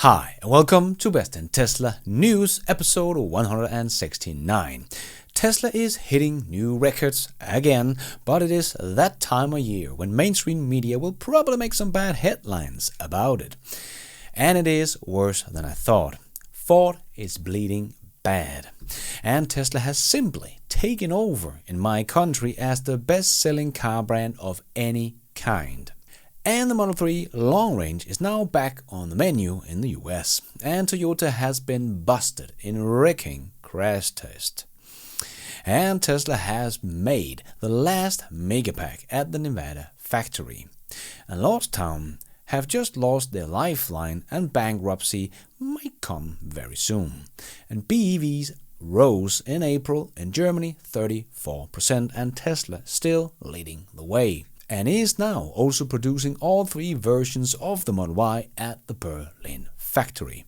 Hi, and welcome to Best in Tesla News, episode 169. Tesla is hitting new records again, but it is that time of year when mainstream media will probably make some bad headlines about it. And it is worse than I thought. Ford is bleeding bad. And Tesla has simply taken over in my country as the best-selling car brand of any kind. And the Model 3 Long Range is now back on the menu in the US, and Toyota has been busted in wrecking crash test. And Tesla has made the last Megapack at the Nevada factory. And Lordstown have just lost their lifeline, and bankruptcy might come very soon. And BEVs rose in April in Germany 34%, and Tesla still leading the way. And is now also producing all three versions of the Model Y at the Berlin factory.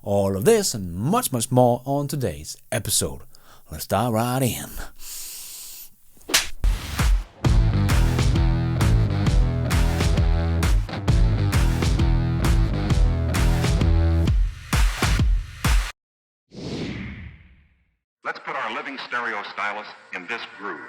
All of this and much more on today's episode. Let's dive right in. Let's put our living stereo stylus in this groove.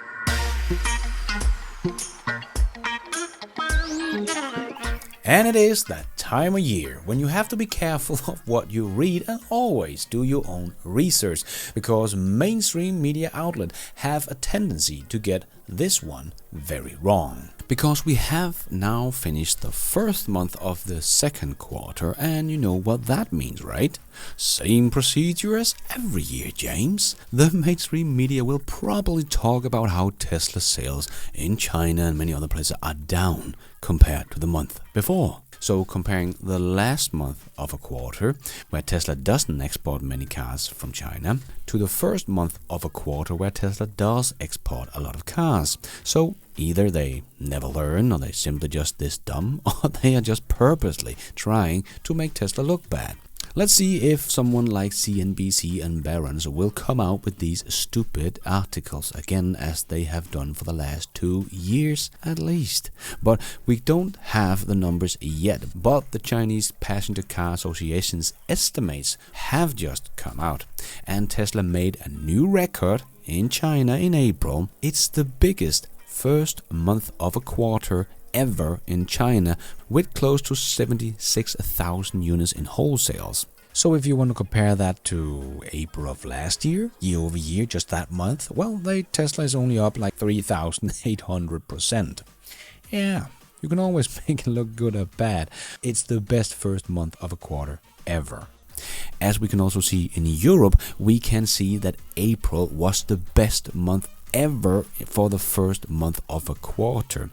And it is that time of year when you have to be careful of what you read and always do your own research, because mainstream media outlets have a tendency to get this one very wrong. Because we have now finished the first month of the second quarter, and you know what that means, right? Same procedure as every year, James. The mainstream media will probably talk about how Tesla sales in China and many other places are down compared to the month before. So comparing the last month of a quarter, where Tesla doesn't export many cars from China, to the first month of a quarter where Tesla does export a lot of cars. So either they never learn, or they simply just this dumb, or they are just purposely trying to make Tesla look bad. Let's see if someone like CNBC and Barron's will come out with these stupid articles again, as they have done for the last 2 years at least. But we don't have the numbers yet, but the Chinese Passenger Car Association's estimates have just come out, and Tesla made a new record in China in April. It's the biggest first month of a quarter ever in China, with close to 76,000 units in wholesales. So if you want to compare that to April of last year, year over year, just that month, well, Tesla is only up like 3,800%. Yeah, you can always make it look good or bad. It's the best first month of a quarter ever. As we can also see in Europe, we can see that April was the best month ever for the first month of a quarter.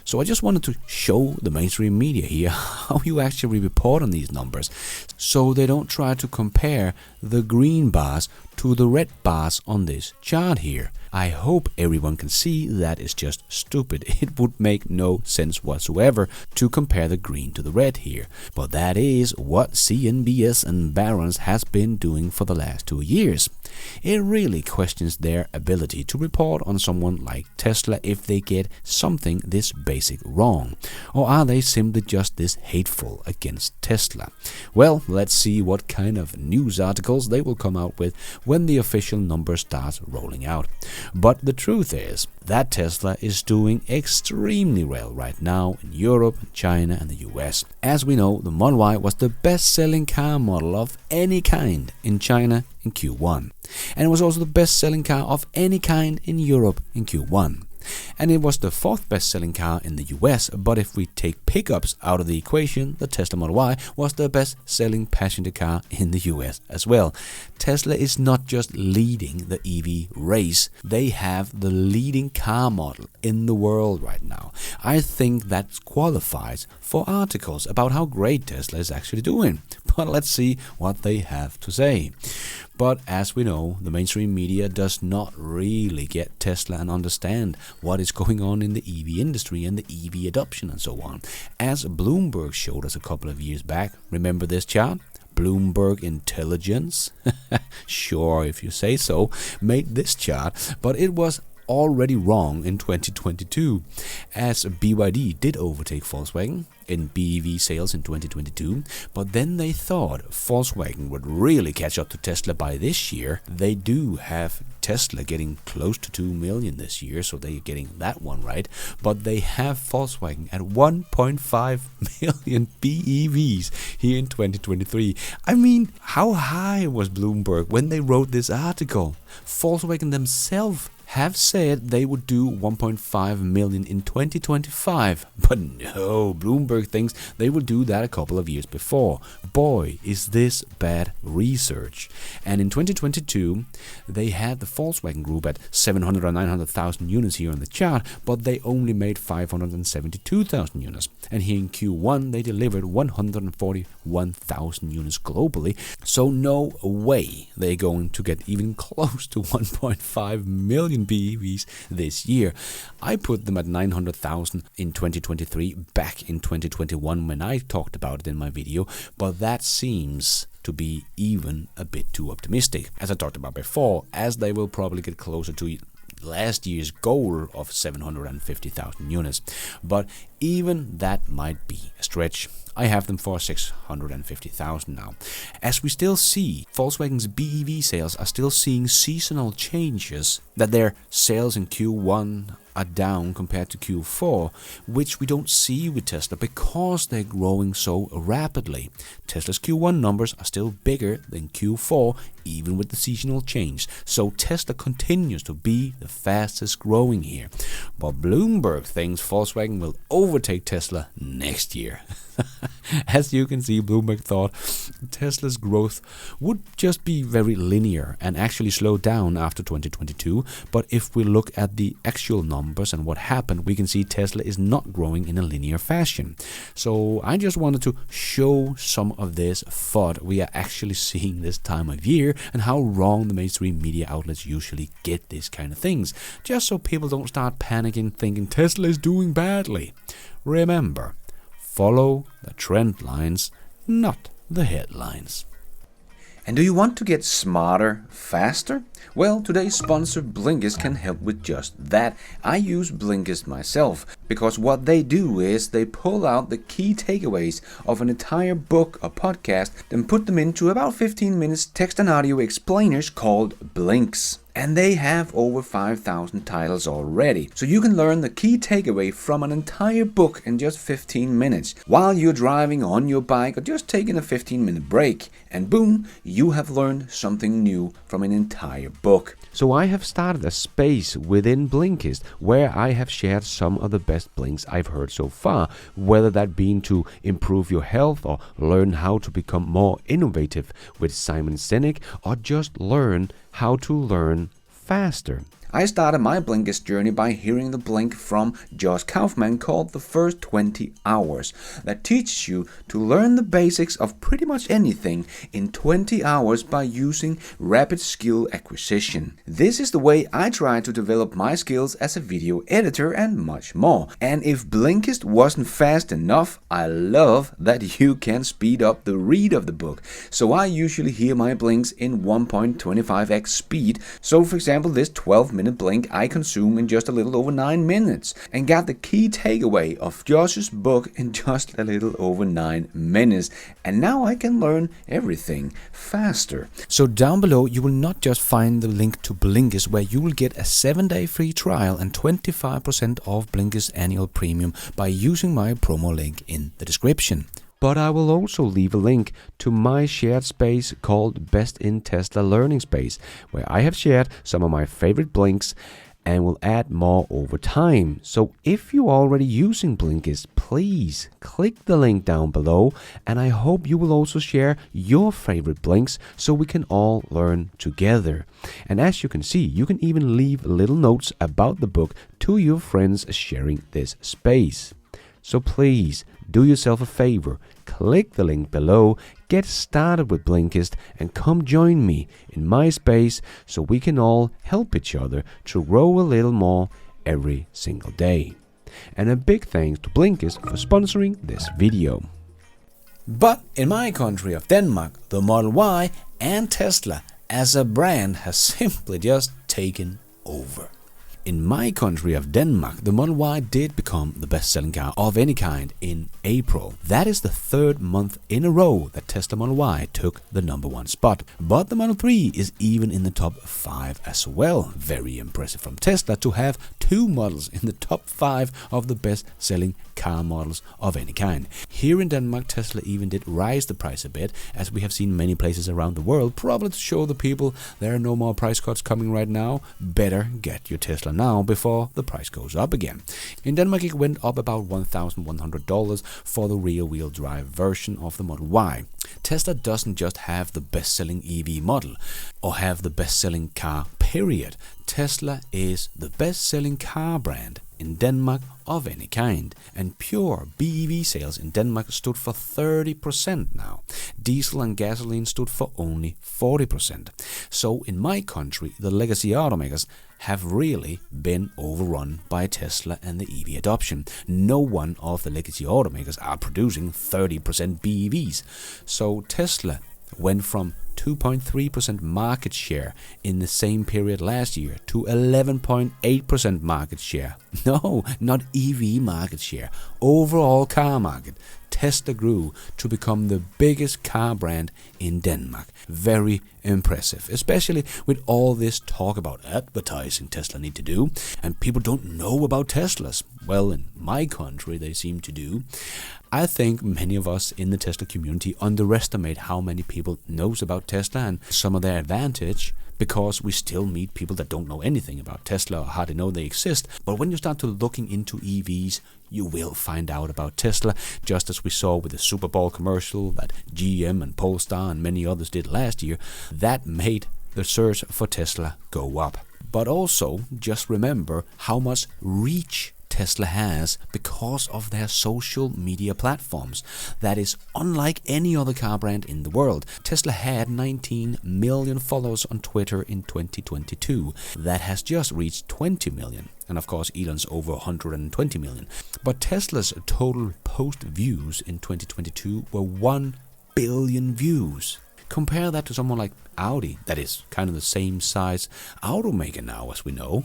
So I just wanted to show the mainstream media here how you actually report on these numbers, so they don't try to compare the green bars to the red bars on this chart here. I hope everyone can see that is just stupid. It would make no sense whatsoever to compare the green to the red here. But that is what CNBC and Barron's has been doing for the last 2 years. It really questions their ability to report on someone like Tesla if they get something this basic wrong. Or are they simply just this hateful against Tesla? Well, let's see what kind of news articles they will come out with when the official number starts rolling out. But the truth is that Tesla is doing extremely well right now in Europe, China and the US. As we know, the Model Y was the best-selling car model of any kind in China in Q1. And it was also the best-selling car of any kind in Europe in Q1. And it was the fourth best-selling car in the US, but if we take pickups out of the equation, the Tesla Model Y was the best-selling passenger car in the US as well. Tesla is not just leading the EV race, they have the leading car model in the world right now. I think that qualifies for articles about how great Tesla is actually doing. But let's see what they have to say. But as we know, the mainstream media does not really get Tesla and understand what is going on in the EV industry and the EV adoption and so on. As Bloomberg showed us a couple of years back, remember this chart? Bloomberg Intelligence, sure if you say so, made this chart, but it was already wrong in 2022, as BYD did overtake Volkswagen in BEV sales in 2022, but then they thought Volkswagen would really catch up to Tesla by this year. They do have Tesla getting close to 2 million this year, so they're getting that one right, but they have Volkswagen at 1.5 million BEVs here in 2023. I mean, how high was Bloomberg when they wrote this article? Volkswagen themselves have said they would do 1.5 million in 2025, but no, Bloomberg thinks they will do that a couple of years before. Boy, is this bad research. And in 2022, they had the Volkswagen Group at 700 or 900,000 units here on the chart, but they only made 572,000 units. And here in Q1, they delivered 141,000 units globally, so no way they're going to get even close to 1.5 million BEVs this year. I put them at 900,000 in 2023 back in 2021 when I talked about it in my video, but that seems to be even a bit too optimistic, as I talked about before, as they will probably get closer to last year's goal of 750,000 units. But even that might be a stretch. I have them for 650,000 now. As we still see, Volkswagen's BEV sales are still seeing seasonal changes, that their sales in Q1 are down compared to Q4, which we don't see with Tesla because they're growing so rapidly. Tesla's Q1 numbers are still bigger than Q4, even with the seasonal change. So Tesla continues to be the fastest growing here. But Bloomberg thinks Volkswagen will overtake Tesla next year. As you can see, Bloomberg thought Tesla's growth would just be very linear and actually slow down after 2022. But if we look at the actual numbers and what happened, we can see Tesla is not growing in a linear fashion. So I just wanted to show some of this FUD we are actually seeing this time of year and how wrong the mainstream media outlets usually get these kind of things, just so people don't start panicking thinking Tesla is doing badly. Remember, follow the trend lines, not the headlines. And do you want to get smarter faster? Well, today's sponsor Blinkist can help with just that. I use Blinkist myself because what they do is they pull out the key takeaways of an entire book or podcast and put them into about 15 minutes text and audio explainers called Blinks. And they have over 5,000 titles already. So you can learn the key takeaway from an entire book in just 15 minutes while you're driving on your bike or just taking a 15-minute break. And boom, you have learned something new from an entire book. So I have started a space within Blinkist where I have shared some of the best blinks I've heard so far, whether that being to improve your health or learn how to become more innovative with Simon Sinek, or just learn how to learn faster. I started my Blinkist journey by hearing the blink from Josh Kaufman called The First 20 Hours that teaches you to learn the basics of pretty much anything in 20 hours by using rapid skill acquisition. This is the way I try to develop my skills as a video editor and much more. And if Blinkist wasn't fast enough, I love that you can speed up the read of the book. So I usually hear my blinks in 1.25x speed. So for example, this 12-minute blink I consume in just a little over 9 minutes and got the key takeaway of Josh's book in just a little over 9 minutes, and now I can learn everything faster. So down below you will not just find the link to Blinkist, where you will get a 7-day free trial and 25% off Blinkist annual premium by using my promo link in the description. But I will also leave a link to my shared space called Best in Tesla Learning Space, where I have shared some of my favorite blinks and will add more over time. So if you're already using Blinkist, please click the link down below, and I hope you will also share your favorite blinks so we can all learn together. And as you can see, you can even leave little notes about the book to your friends sharing this space. So please do yourself a favor, click the link below, get started with Blinkist, and come join me in my space so we can all help each other to grow a little more every single day. And a big thanks to Blinkist for sponsoring this video. But in my country of Denmark, the Model Y and Tesla as a brand has simply just taken over. In my country of Denmark, the Model Y did become the best-selling car of any kind in April. That is the third month in a row that Tesla Model Y took the #1 spot. But the Model 3 is even in the top 5 as well. Very impressive from Tesla to have 2 models in the top 5 of the best-selling car models of any kind. Here in Denmark, Tesla even did rise the price a bit, as we have seen many places around the world, probably to show the people there are no more price cuts coming right now. Better get your Tesla now before the price goes up again. In Denmark, it went up about $1,100 for the rear-wheel drive version of the Model Y. Tesla doesn't just have the best-selling EV model or have the best-selling car, period. Tesla is the best-selling car brand in Denmark of any kind, and pure BEV sales in Denmark stood for 30% now. Diesel and gasoline stood for only 40%. So in my country, the legacy automakers have really been overrun by Tesla and the EV adoption. No one of the legacy automakers are producing 30% BEVs. So Tesla went from 2.3% market share in the same period last year to 11.8% market share. No, not EV market share. Overall car market. Tesla grew to become the biggest car brand in Denmark. Very impressive, especially with all this talk about advertising Tesla need to do, and people don't know about Teslas. Well, in my country, they seem to do. I think many of us in the Tesla community underestimate how many people knows about Tesla and some of their advantage, because we still meet people that don't know anything about Tesla or hardly know they exist. But when you start to looking into EVs, you will find out about Tesla, just as we saw with the Super Bowl commercial that GM and Polestar and many others did last year. That made the search for Tesla go up. But also, just remember how much reach Tesla has because of their social media platforms. That is unlike any other car brand in the world. Tesla had 19 million followers on Twitter in 2022. That has just reached 20 million. And of course, Elon's over 120 million. But Tesla's total post views in 2022 were 1 billion views. Compare that to someone like Audi, that is kind of the same size automaker now, as we know,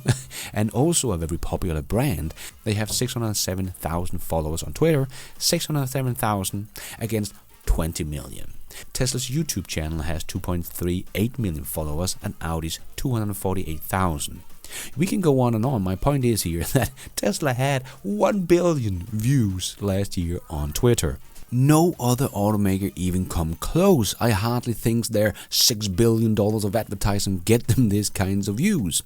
and also a very popular brand. They have 607,000 followers on Twitter, 607,000 against 20 million. Tesla's YouTube channel has 2.38 million followers and Audi's 248,000. We can go on and on. My point is here that Tesla had 1 billion views last year on Twitter. No other automaker even come close. I hardly think their $6 billion of advertising get them these kinds of views.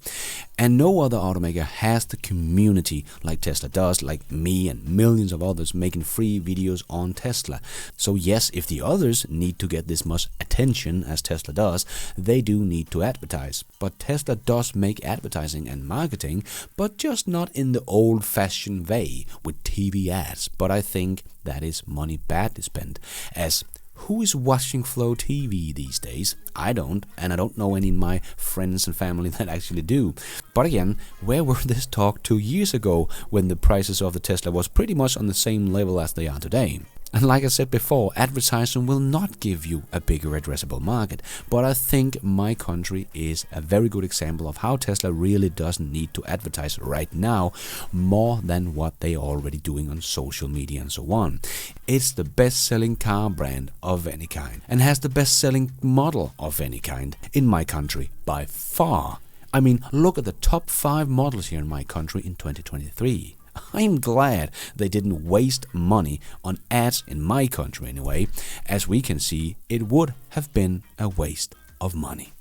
And no other automaker has the community like Tesla does, like me and millions of others making free videos on Tesla. So yes, if the others need to get this much attention as Tesla does, they do need to advertise. But Tesla does make advertising and marketing, but just not in the old-fashioned way with TV ads. But I think that is money badly spent, as who is watching Flow TV these days? I don't, and I don't know any of my friends and family that actually do. But again, where were this talk 2 years ago when the prices of the Tesla was pretty much on the same level as they are today? And like I said before, advertising will not give you a bigger addressable market. But I think my country is a very good example of how Tesla really doesn't need to advertise right now more than what they are already doing on social media and so on. It's the best-selling car brand of any kind and has the best-selling model of any kind in my country by far. I mean, look at the top 5 models here in my country in 2023. I'm glad they didn't waste money on ads in my country anyway. As we can see, it would have been a waste of money.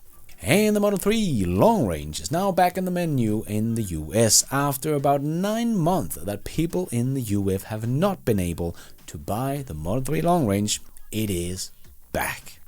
And the Model 3 Long Range is now back in the menu in the US after about 9 months that people in the US have not been able to buy the Model 3 Long Range. It is back.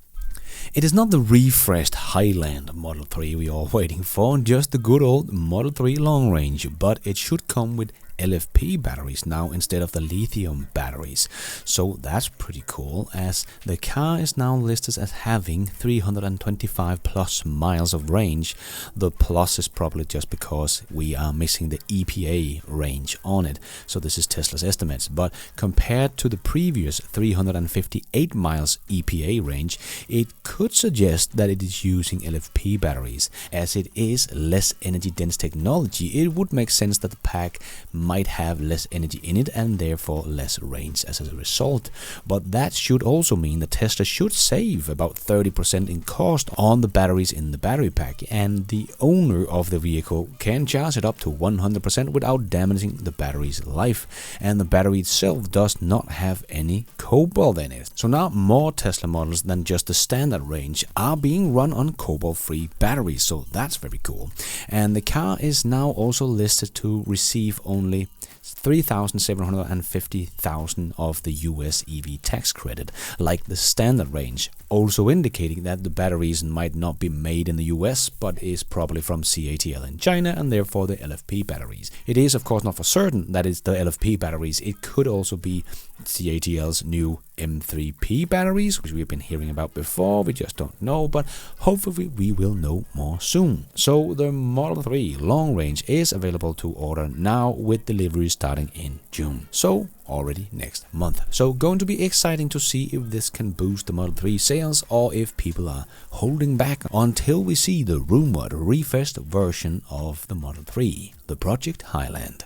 It is not the refreshed Highland Model 3 we are waiting for, just the good old Model 3 Long Range, but it should come with LFP batteries now instead of the lithium batteries. So that's pretty cool, as the car is now listed as having 325 plus miles of range. The plus is probably just because we are missing the EPA range on it. So this is Tesla's estimates. But compared to the previous 358 miles EPA range, it could suggest that it is using LFP batteries. As it is less energy dense technology, it would make sense that the pack might have less energy in it and therefore less range as a result. But that should also mean that Tesla should save about 30% in cost on the batteries in the battery pack, and the owner of the vehicle can charge it up to 100% without damaging the battery's life, and the battery itself does not have any cobalt in it. So now more Tesla models than just the standard range are being run on cobalt-free batteries, so that's very cool. And the car is now also listed to receive only 3,750,000 of the US EV tax credit, like the standard range, also indicating that the batteries might not be made in the US, but is probably from CATL in China, and therefore the LFP batteries. It is of course not for certain that it's the LFP batteries. It could also be CATL's new M3P batteries, which we've been hearing about before. We just don't know, but hopefully we will know more soon. So the Model 3 long range is available to order now, with delivery starting in June. So already next month. So going to be exciting to see if this can boost the Model 3 sales, or if people are holding back until we see the rumored refreshed version of the Model 3, the Project Highland.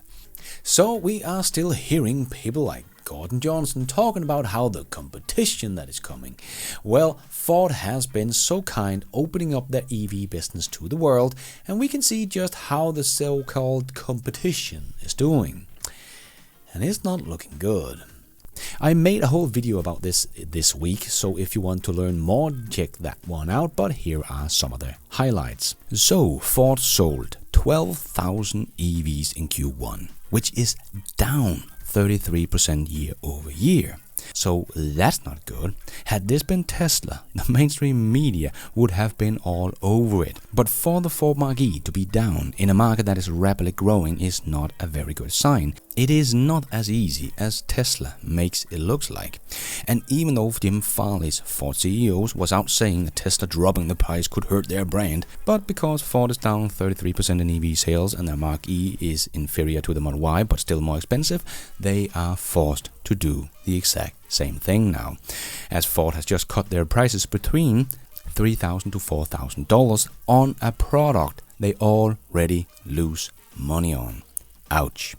So we are still hearing people like Gordon Johnson talking about how the competition that is coming. Well, Ford has been so kind opening up their EV business to the world, and we can see just how the so-called competition is doing. And it's not looking good. I made a whole video about this week, so if you want to learn more, check that one out, but here are some of the highlights. So, Ford sold 12,000 EVs in Q1, which is down 33% year over year. So that's not good. Had this been Tesla, the mainstream media would have been all over it. But for the Ford Mach-E to be down in a market that is rapidly growing is not a very good sign. It is not as easy as Tesla makes it look like. And even though Jim Farley's Ford CEO was out saying that Tesla dropping the price could hurt their brand, but because Ford is down 33% in EV sales and their Mach-E is inferior to the Model Y but still more expensive, they are forced to do the exact same thing now, as Ford has just cut their prices between $3,000 to $4,000 on a product they already lose money on. Ouch.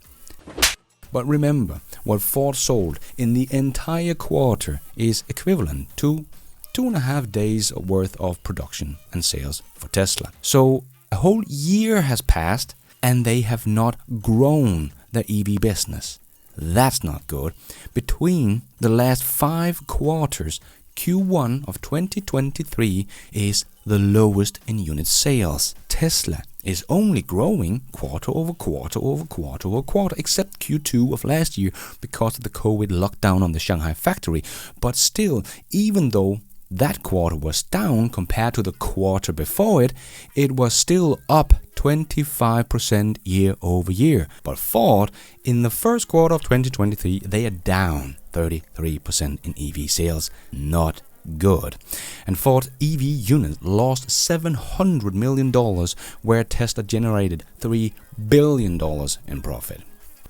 But remember, what Ford sold in the entire quarter is equivalent to 2.5 days worth of production and sales for Tesla. So a whole year has passed and they have not grown their EV business. That's not good. Between the last 5 quarters, Q1 of 2023 is the lowest in unit sales. Tesla is only growing quarter over quarter over quarter over quarter, except Q2 of last year because of the COVID lockdown on the Shanghai factory. But still, even though that quarter was down compared to the quarter before it, it was still up 25% year over year. But Ford, in the first quarter of 2023, they are down 33% in EV sales. Not good. And Ford's EV unit lost $700 million, where Tesla generated $3 billion in profit.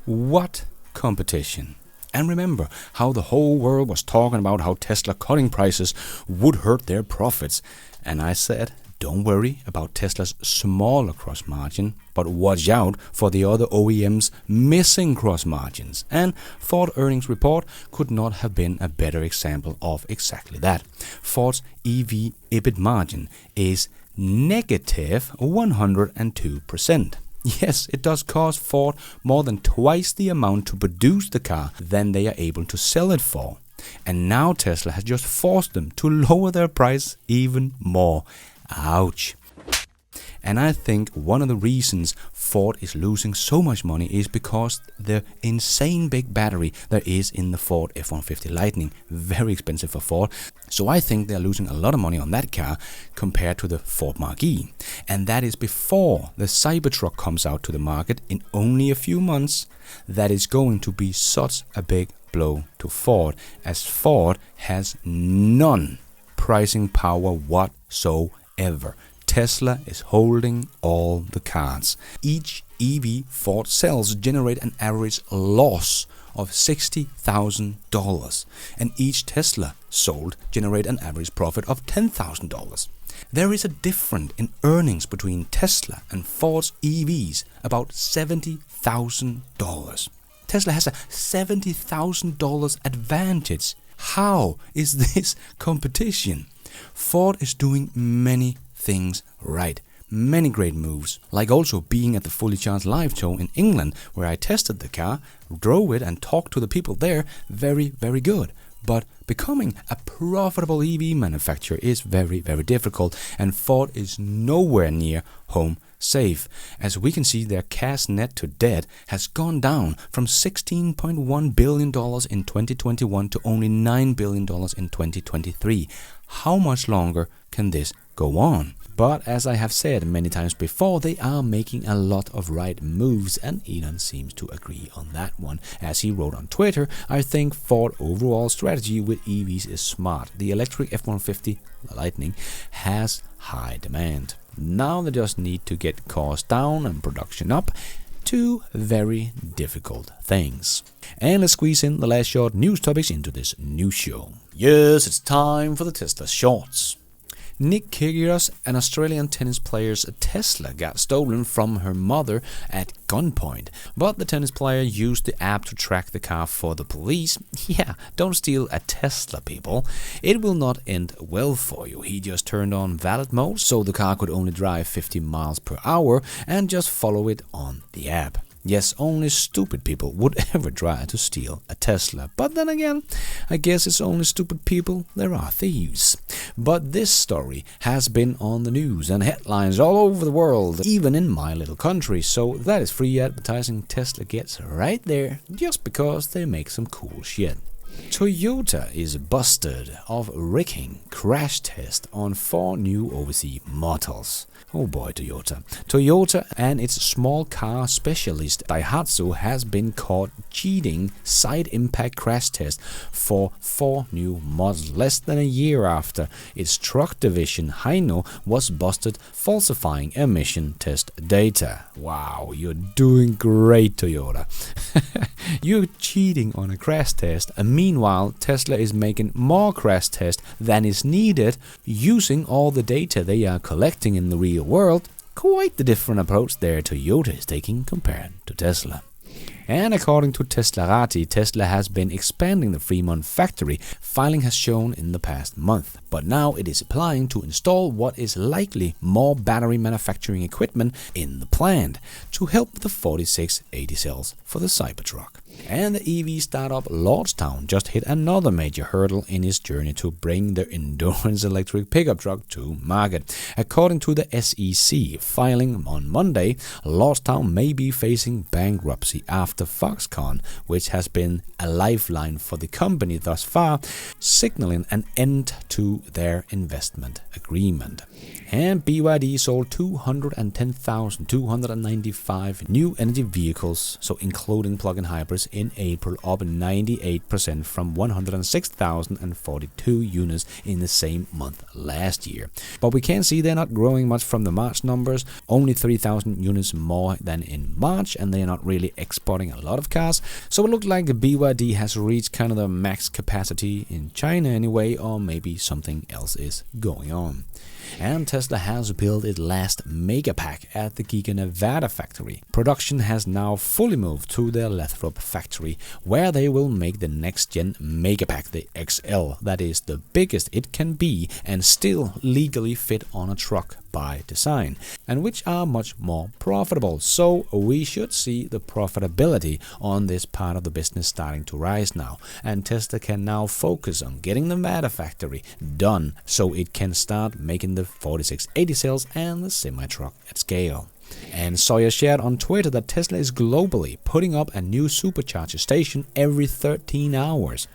What competition! And remember how the whole world was talking about how Tesla cutting prices would hurt their profits. And I said, don't worry about Tesla's smaller cross margin, but watch out for the other OEMs missing cross margins. And Ford earnings report could not have been a better example of exactly that. Ford's EV EBIT margin is negative 102%. Yes, it does cost Ford more than twice the amount to produce the car than they are able to sell it for. And now Tesla has just forced them to lower their price even more. Ouch. And I think one of the reasons Ford is losing so much money is because the insane big battery there is in the Ford F-150 Lightning, very expensive for Ford. So I think they're losing a lot of money on that car compared to the Ford Mach-E. And that is before the Cybertruck comes out to the market in only a few months. That is going to be such a big blow to Ford, as Ford has none pricing power whatsoever. Tesla is holding all the cards. Each EV Ford sells generate an average loss of $60,000, and each Tesla sold generate an average profit of $10,000. There is a difference in earnings between Tesla and Ford's EVs, about $70,000. Tesla has a $70,000 advantage. How is this competition? Ford is doing many things right. Many great moves, like also being at the Fully Charged live show in England, where I tested the car, drove it and talked to the people there. Very, very good. But becoming a profitable EV manufacturer is very, very difficult, and Ford is nowhere near home safe. As we can see, their cash net to debt has gone down from $16.1 billion in 2021 to only $9 billion in 2023. How much longer can this go on? But as I have said many times before, they are making a lot of right moves, and Elon seems to agree on that one. As he wrote on Twitter, I think Ford overall strategy with EVs is smart. The electric F-150 Lightning has high demand. Now they just need to get costs down and production up. Two very difficult things. And let's squeeze in the last short news topics into this new show. Yes, it's time for the Tesla Shorts. Nick Kyrgios, an Australian tennis player's Tesla, got stolen from her mother at gunpoint. But the tennis player used the app to track the car for the police. Yeah, don't steal a Tesla, people. It will not end well for you. He just turned on valet mode, so the car could only drive 50 miles per hour, and just follow it on the app. Yes, only stupid people would ever try to steal a Tesla. But then again, I guess it's only stupid people there are thieves. But this story has been on the news and headlines all over the world, even in my little country. So that is free advertising Tesla gets right there, just because they make some cool shit. Toyota is busted of wrecking crash test on 4 new overseas models. Oh boy, Toyota. Toyota and its small car specialist Daihatsu has been caught cheating side impact crash test for 4 new models less than a year after its truck division Hino was busted falsifying emission test data. Wow, you're doing great, Toyota. You're cheating on a crash test, and meanwhile Tesla is making more crash tests than is needed using all the data they are collecting in the real world. Quite the different approach there Toyota is taking compared to Tesla. And according to Teslarati, Tesla has been expanding the Fremont factory, filing has shown in the past month. But now it is applying to install what is likely more battery manufacturing equipment in the plant to help the 4680 cells for the Cybertruck. And the EV startup Lordstown just hit another major hurdle in its journey to bring their endurance electric pickup truck to market. According to the SEC filing on Monday, Lordstown may be facing bankruptcy after Foxconn, which has been a lifeline for the company thus far, signaling an end to their investment agreement. And BYD sold 210,295 new energy vehicles, so including plug-in hybrids, in April, up 98% from 106,042 units in the same month last year. But we can see they're not growing much from the March numbers, only 3,000 units more than in March, and they're not really exporting a lot of cars. So it looks like BYD has reached kind of the max capacity in China anyway, or maybe something else is going on. And Tesla has built its last Megapack at the Giga Nevada factory. Production has now fully moved to their Lathrop factory, where they will make the next-gen Megapack, the XL, that is the biggest it can be and still legally fit on a truck by design, and which are much more profitable. So we should see the profitability on this part of the business starting to rise now, and Tesla can now focus on getting the Nevada factory done so it can start making the 4680 cells and the semi-truck at scale. And Sawyer shared on Twitter that Tesla is globally putting up a new supercharger station every 13 hours.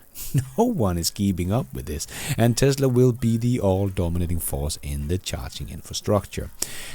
No one is keeping up with this, and Tesla will be the all-dominating force in the charging infrastructure.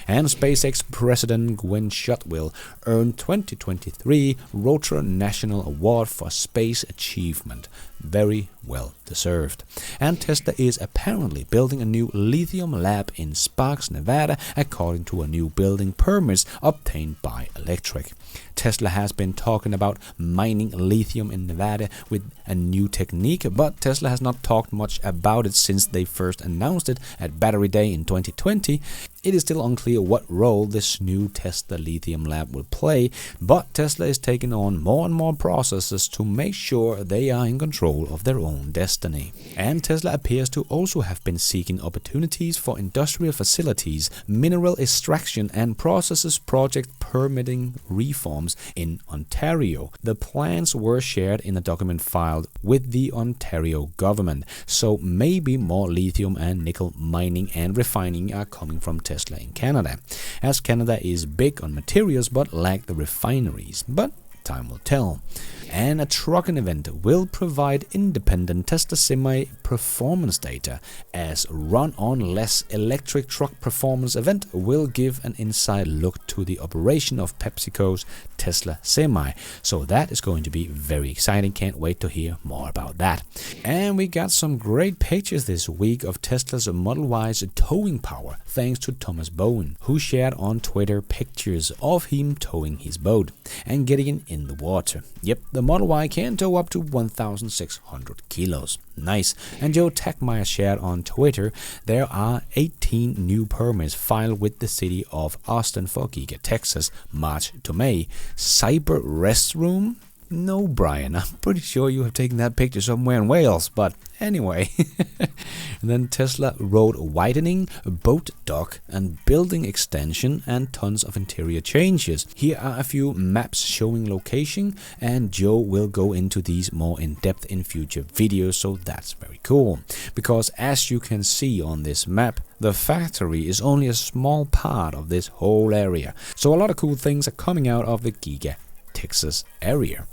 And SpaceX President Gwynne Shotwell earned 2023 Rotor National Award for Space Achievement. Very well deserved. And Tesla is apparently building a new lithium lab in Sparks, Nevada, according to a new building permits obtained by Electrek. Tesla has been talking about mining lithium in Nevada with a new technique, but Tesla has not talked much about it since they first announced it at Battery Day in 2020. It is still unclear what role this new Tesla lithium lab will play, but Tesla is taking on more and more processes to make sure they are in control of their own destiny. And Tesla appears to also have been seeking opportunities for industrial facilities, mineral extraction and processes project permitting reforms in Ontario. The plans were shared in a document filed with the Ontario government, so maybe more lithium and nickel mining and refining are coming from Tesla in Canada, as Canada is big on materials but lack the refineries. But time will tell. And a trucking event will provide independent Tesla Semi performance data, as Run On Less electric truck performance event will give an inside look to the operation of PepsiCo's Tesla Semi. So that is going to be very exciting. Can't wait to hear more about that. And we got some great pictures this week of Tesla's Model Y's towing power, thanks to Thomas Bowen, who shared on Twitter pictures of him towing his boat and getting it in the water. Yep, the Model Y can tow up to 1,600 kilos. Nice. And Joe Techmeyer shared on Twitter there are 18 new permits filed with the city of Austin for Giga Texas, March to May. Cyber restroom? No, Brian, I'm pretty sure you have taken that picture somewhere in Wales, but anyway. And then Tesla road widening, boat dock and building extension and tons of interior changes. Here are a few maps showing location, and Joe will go into these more in depth in future videos, so that's very cool. Because as you can see on this map, the factory is only a small part of this whole area. So a lot of cool things are coming out of the Giga Texas area.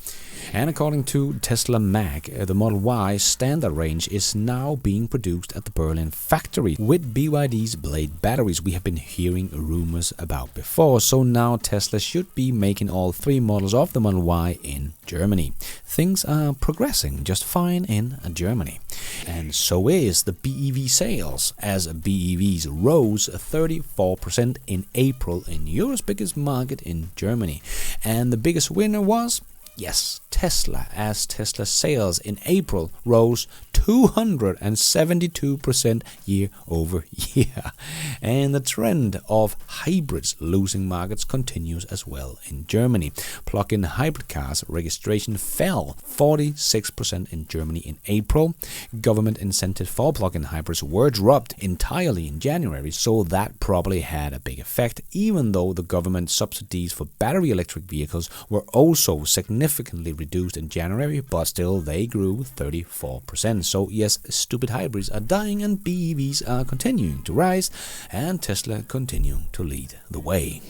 And according to Tesla Mag, the Model Y standard range is now being produced at the Berlin factory with BYD's Blade batteries we have been hearing rumors about before. So now Tesla should be making all three models of the Model Y in Germany. Things are progressing just fine in Germany. And so is the BEV sales, as BEVs rose 34% in April in Europe's biggest market in Germany. And the biggest winner was, yes, Tesla, as Tesla sales in April rose 272% year over year. And the trend of hybrids losing markets continues as well in Germany. Plug-in hybrid cars registration fell 46% in Germany in April. Government incentives for plug-in hybrids were dropped entirely in January, so that probably had a big effect, even though the government subsidies for battery electric vehicles were also significantly reduced in January, but still they grew 34%. So yes, stupid hybrids are dying and BEVs are continuing to rise, and Tesla continuing to lead the way.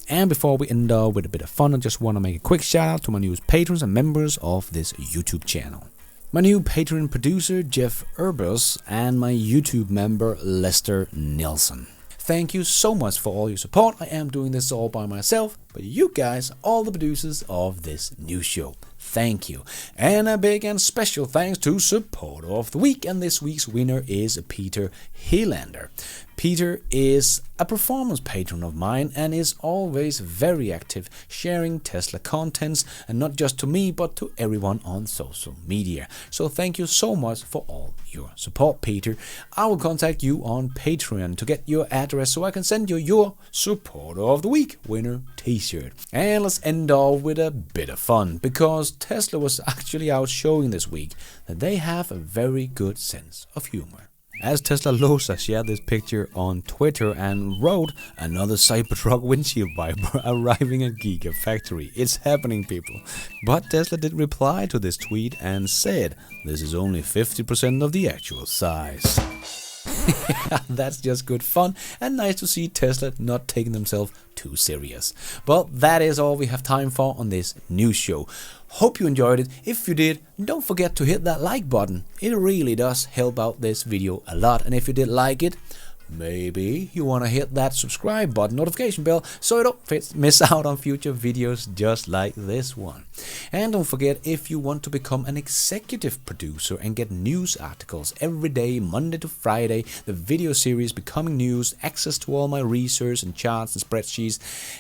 And before we end up with a bit of fun, I just want to make a quick shout out to my newest patrons and members of this YouTube channel. My new Patreon producer Jeff Urbers and my YouTube member Lester Nilsson. Thank you so much for all your support. I am doing this all by myself, but you guys are all the producers of this new show. Thank you. And a big and special thanks to Supporter of the Week, and this week's winner is Peter Helander. Peter is a performance patron of mine and is always very active, sharing Tesla contents, and not just to me but to everyone on social media. So thank you so much for all your support, Peter. I will contact you on Patreon to get your address so I can send you your Supporter of the Week winner t-shirt. And let's end off with a bit of fun, because Tesla was actually out showing this week that they have a very good sense of humor. As Tesla shared this picture on Twitter and wrote, "Another Cybertruck windshield wiper arriving at Giga Factory. It's happening, people." But Tesla did reply to this tweet and said, "This is only 50% of the actual size." That's just good fun and nice to see Tesla not taking themselves too serious. But that is all we have time for on this news show. Hope you enjoyed it. If you did, don't forget to hit that like button. It really does help out this video a lot. And if you did like it, maybe you want to hit that subscribe button, notification bell, so you don't miss out on future videos just like this one. And don't forget, if you want to become an executive producer and get news articles every day, Monday to Friday, the video series Becoming News, access to all my research and charts and spreadsheets,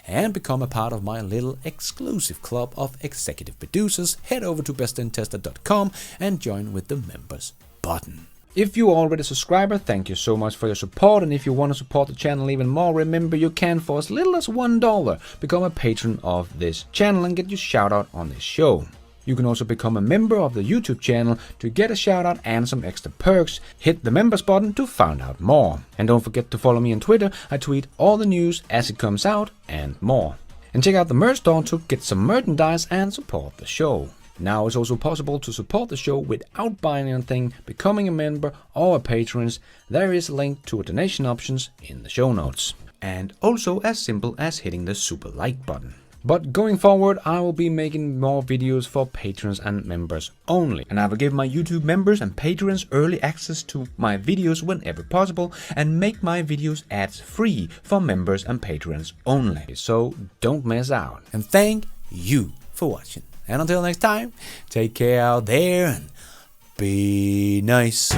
and become a part of my little exclusive club of executive producers, head over to bestintester.com and join with the members button. If you're already a subscriber, thank you so much for your support, and if you want to support the channel even more, remember you can, for as little as $1, become a patron of this channel and get your shout out on this show. You can also become a member of the YouTube channel to get a shout out and some extra perks. Hit the members button to find out more. And don't forget to follow me on Twitter. I tweet all the news as it comes out and more. And check out the merch store to get some merchandise and support the show. Now it's also possible to support the show without buying anything, becoming a member or a patron. There is a link to donation options in the show notes. And also as simple as hitting the super like button. But going forward, I will be making more videos for patrons and members only. And I will give my YouTube members and patrons early access to my videos whenever possible and make my videos ads free for members and patrons only. So don't miss out. And thank you for watching. And until next time, take care out there and be nice.